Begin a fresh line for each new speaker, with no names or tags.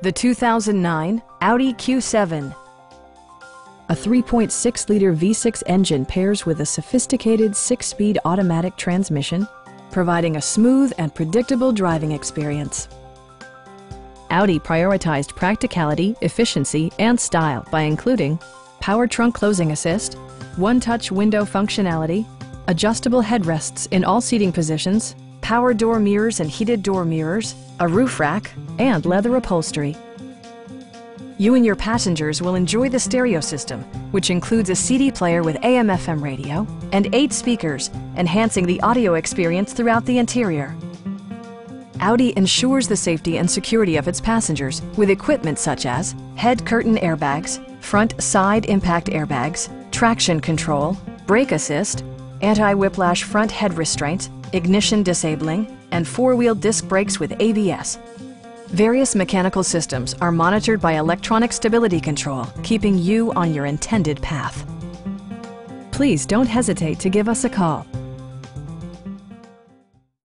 The 2009 Audi Q7. A 3.6-liter V6 engine pairs with a sophisticated 6-speed automatic transmission, providing a smooth and predictable driving experience. Audi prioritized practicality, efficiency, and style by including power trunk closing assist, one-touch window functionality, adjustable headrests in all seating positions, power door mirrors and heated door mirrors, a roof rack, and leather upholstery. You and your passengers will enjoy the stereo system, which includes a CD player with AM/FM radio and 8 speakers, enhancing the audio experience throughout the interior. Audi ensures the safety and security of its passengers with equipment such as head curtain airbags, front side impact airbags, traction control, brake assist, anti-whiplash front head restraints, ignition disabling, and 4-wheel disc brakes with ABS. Various mechanical systems are monitored by electronic stability control, keeping you on your intended path. Please don't hesitate to give us a call.